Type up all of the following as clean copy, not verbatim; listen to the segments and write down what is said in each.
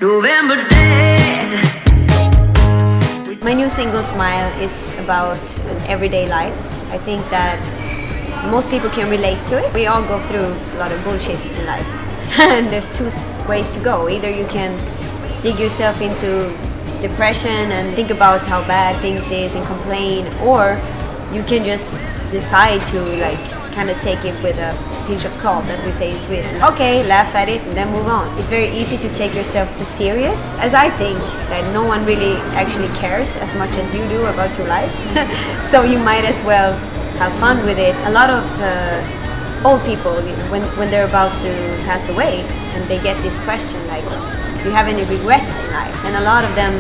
November days. My new single Smile is about an everyday life. I think that most people can relate to it. We all go through a lot of bullshit in life. And there's two ways to go. Either you can dig yourself into depression and think about how bad things is and complain, or you can just decide to kind of take it with a pinch of salt, as we say in Sweden. Okay, laugh at it and then move on. It's very easy to take yourself too serious, as I think that no one really actually cares as much as you do about your life. So you might as well have fun with it. A lot of old people, when they're about to pass away, and they get this question like, do you have any regrets in life? And a lot of them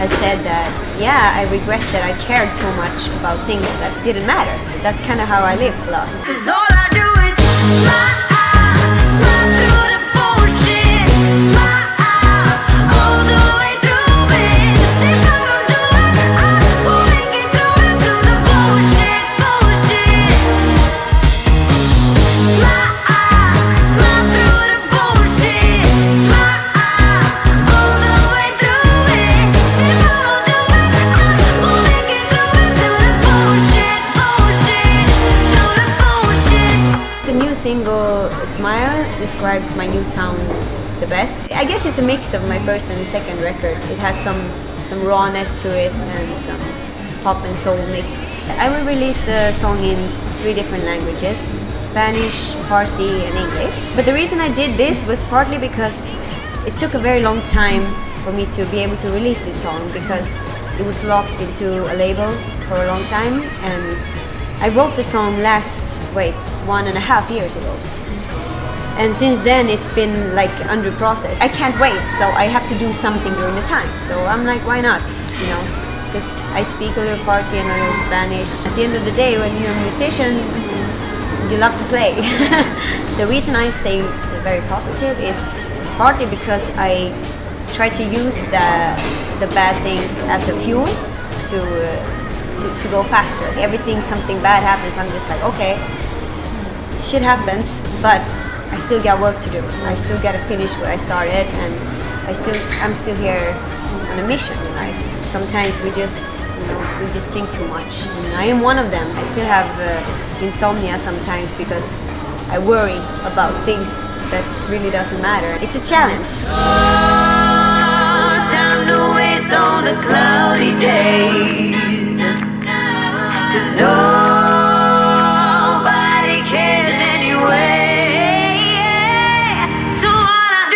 has said that, yeah, I regret that I cared so much about things that didn't matter. That's kind of how I live a lot. 'Cause all I do is smile, smile through the bullshit, smile all the way through it. 'Cause if I don't do it, I won't make it through it, through the bullshit, bullshit. Smile, smile through the bullshit, smile all the way through it. 'Cause if I don't do it, I won't make it through it, through the bullshit, bullshit, through the bullshit. The new single Smile describes my new sounds the best. I guess it's a mix of my first and second record. It has some rawness to it and some pop and soul mixed. I will release the song in 3 different languages: Spanish, Farsi and English. But the reason I did this was partly because it took a very long time for me to be able to release this song, because it was locked into a label for a long time, and I wrote the song 1.5 years ago. And since then it's been under process. I can't wait, so I have to do something during the time. So I'm like, why not? Because I speak a little Farsi and a little Spanish. At the end of the day, when you're a musician, you love to play. The reason I'm staying very positive is partly because I try to use the bad things as a fuel to go faster. Something bad happens, I'm just like, okay, shit happens, but I still got work to do. I still got to finish what I started, and I'm still here on a mission in life. Sometimes we just think too much, and I am one of them. I still have insomnia sometimes because I worry about things that really doesn't matter. It's a challenge. Time to waste on the cloudy days, 'cause nobody cares anyway. So all I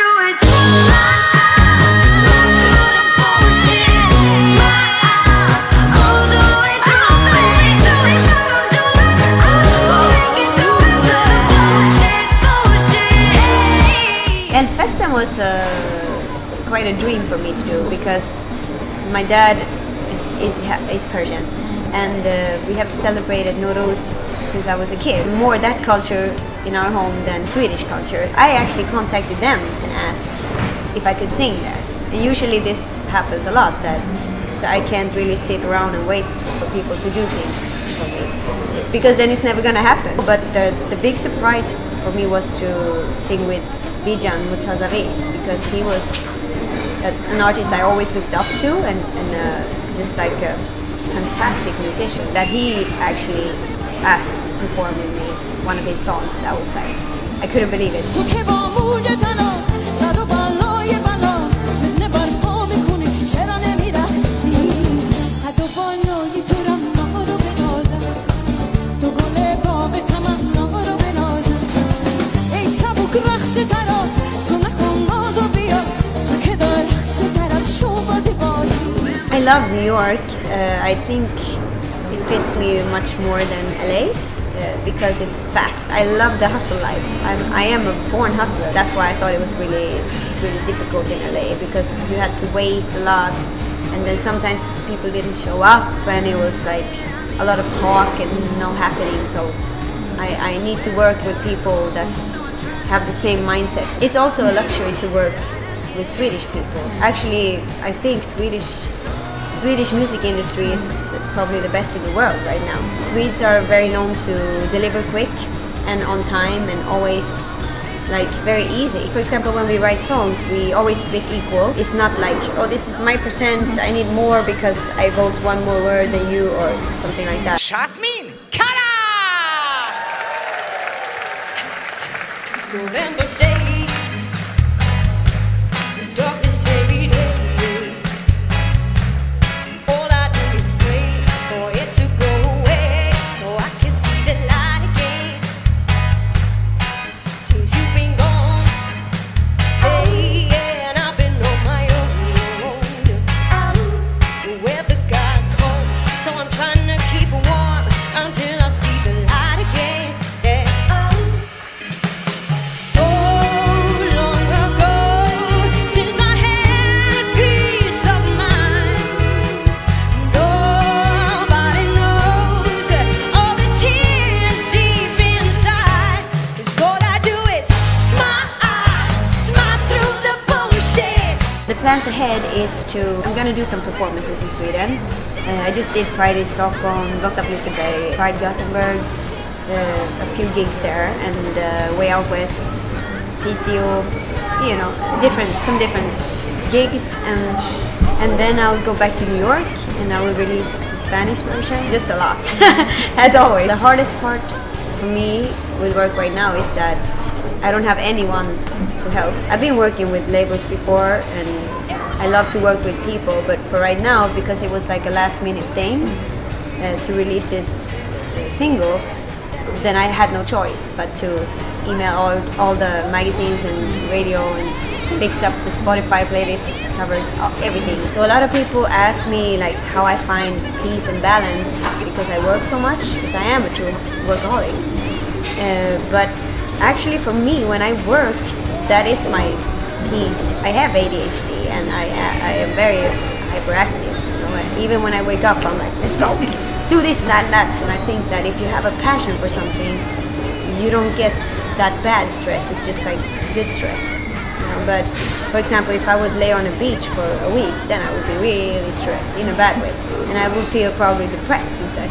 do is smile through the bullshit, smile all the way through it. 'Cause if I don't do it, I won't make it through it, through the bullshit, bullshit. Hey. Eldfesten was quite a dream for me to do, because my dad is Persian, and we have celebrated Nowruz since I was a kid. More that culture in our home than Swedish culture. I actually contacted them and asked if I could sing there. And usually this happens a lot, that so I can't really sit around and wait for people to do things for me, because then it's never gonna happen. But the big surprise for me was to sing with Bijan Mutazavi, because he was an artist I always looked up to, and just like a fantastic musician, that he actually asked to perform with me one of his songs. That was like, I couldn't believe it. I love New York. I think it fits me much more than LA, because it's fast. I love the hustle life. I am a born hustler. That's why I thought it was really difficult in LA, because you had to wait a lot, and then sometimes people didn't show up, and it was like a lot of talk and no happening. So I need to work with people that have the same mindset. It's also a luxury to work with Swedish people. Actually, I think Swedish music industry is probably the best in the world right now. Swedes are very known to deliver quick and on time, and always like very easy. For example, when we write songs, we always split equal. It's not like, oh, this is my percent, I need more because I wrote one more word than you or something like that. Jasmine, Kara! November day, the darkness every day. All I do is pray for it to go away, so I can see the light again. Since you've been gone, hey, yeah, and I've been on my own. The weather got cold, so I'm trying to keep warm until I see the light again. Yeah. So long ago since I had peace of mind. Nobody knows all the tears deep inside. 'Cause all I do is smile through the bullshit. The plans ahead is I'm gonna do some performances in Sweden. I just did Pride in Stockholm, Lotta Liseberg, Pride Gothenburg, a few gigs there, and Way Out West, PTO, you know, some different gigs, and then I'll go back to New York and I will release the Spanish version. Just a lot, as always. The hardest part for me with work right now is that I don't have anyone to help. I've been working with labels before and I love to work with people, but for right now, because it was like a last minute thing to release this single, then I had no choice but to email all the magazines and radio and fix up the Spotify playlist, covers everything. So a lot of people ask me like how I find peace and balance because I work so much, because I am a true workaholic. But actually for me, when I work, that is my peace. I have ADHD and I am very hyperactive. You know? Even when I wake up, I'm like, let's go, let's do this and that and that. And I think that if you have a passion for something, you don't get that bad stress. It's just like good stress. You know? But for example, if I would lay on a beach for a week, then I would be really stressed in a bad way, and I would feel probably depressed instead.